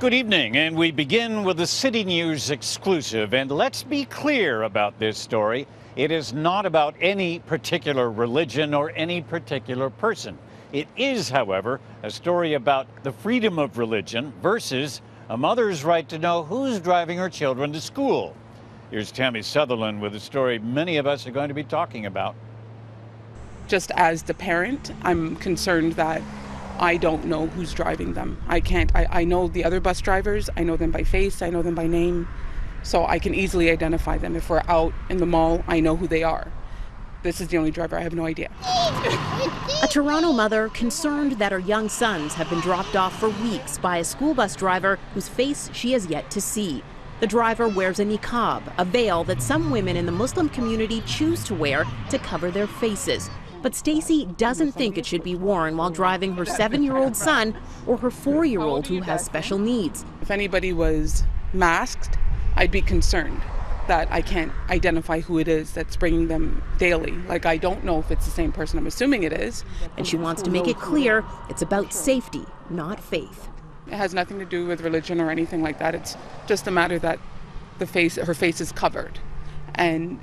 Good evening, and we begin with a CityNews exclusive. And let's be clear about this story. It is not about any particular religion or any particular person. It is, however, a story about the freedom of religion versus a mother's right to know who's driving her children to school. Here's Tammy Sutherland with a story many of us are going to be talking about. Just as the parent, I'm concerned that I don't know who's driving them. I know the other bus drivers. I know them by face. I know them by name. So I can easily identify them. If we're out in the mall, I know who they are. This is the only driver. I have no idea. A Toronto mother concerned that her young sons have been dropped off for weeks by a school bus driver whose face she has yet to see. The driver wears a niqab, a veil that some women in the Muslim community choose to wear to cover their faces. But Stacy doesn't think it should be worn while driving her 7-year-old son or her 4-year-old who has special needs. If anybody was masked, I'd be concerned that I can't identify who it is that's bringing them daily. Like, I don't know if it's the same person. I'm assuming it is. And she wants to make it clear it's about safety, not faith. It has nothing to do with religion or anything like that. It's just a matter that her face is covered. And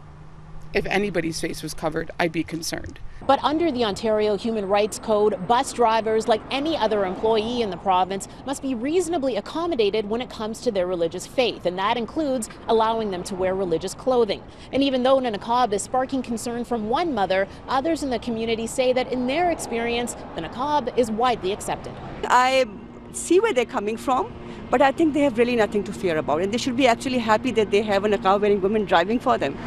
if anybody's face was covered, I'd be concerned. But under the Ontario Human Rights Code, bus drivers, like any other employee in the province, must be reasonably accommodated when it comes to their religious faith, and that includes allowing them to wear religious clothing. And even though the niqab is sparking concern from one mother, others in the community say that in their experience, the niqab is widely accepted. I see where they're coming from, but I think they have really nothing to fear about, and they should be actually happy that they have a niqab-wearing woman driving for them.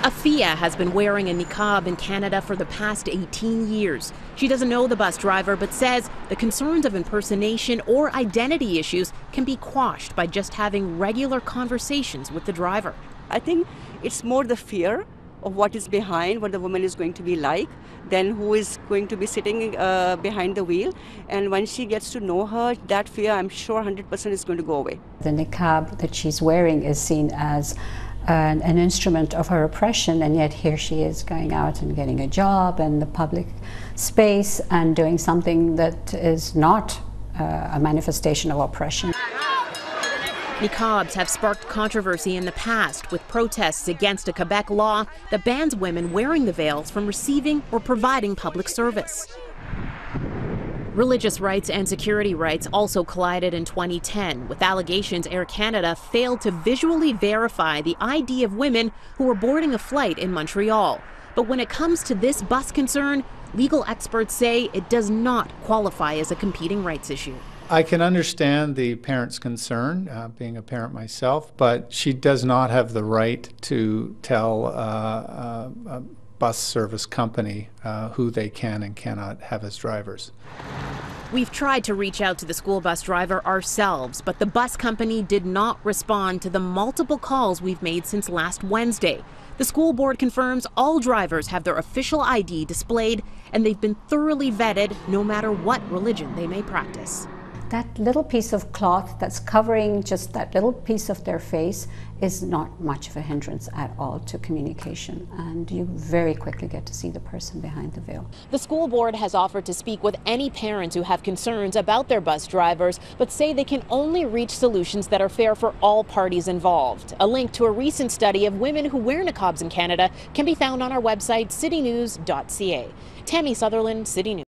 Afia has been wearing a niqab in Canada for the past 18 years. She doesn't know the bus driver, but says the concerns of impersonation or identity issues can be quashed by just having regular conversations with the driver. I think it's more the fear of what is behind, what the woman is going to be like, than who is going to be sitting behind the wheel. And when she gets to know her, that fear, I'm sure 100% is going to go away. The niqab that she's wearing is seen as an instrument of her oppression, and yet here she is going out and getting a job in the public space and doing something that is not a manifestation of oppression. Niqabs have sparked controversy in the past, with protests against a Quebec law that bans women wearing the veils from receiving or providing public service. Religious rights and security rights also collided in 2010, with allegations Air Canada failed to visually verify the ID of women who were boarding a flight in Montreal. But when it comes to this bus concern, legal experts say it does not qualify as a competing rights issue. I can understand the parent's concern, being a parent myself, but she does not have the right to tell a bus service company who they can and cannot have as drivers. We've tried to reach out to the school bus driver ourselves, but the bus company did not respond to the multiple calls we've made since last Wednesday. The school board confirms all drivers have their official ID displayed, and they've been thoroughly vetted no matter what religion they may practice. That little piece of cloth that's covering just that little piece of their face is not much of a hindrance at all to communication, and you very quickly get to see the person behind the veil. The school board has offered to speak with any parents who have concerns about their bus drivers, but say they can only reach solutions that are fair for all parties involved. A link to a recent study of women who wear niqabs in Canada can be found on our website, citynews.ca. Tammy Sutherland, City News.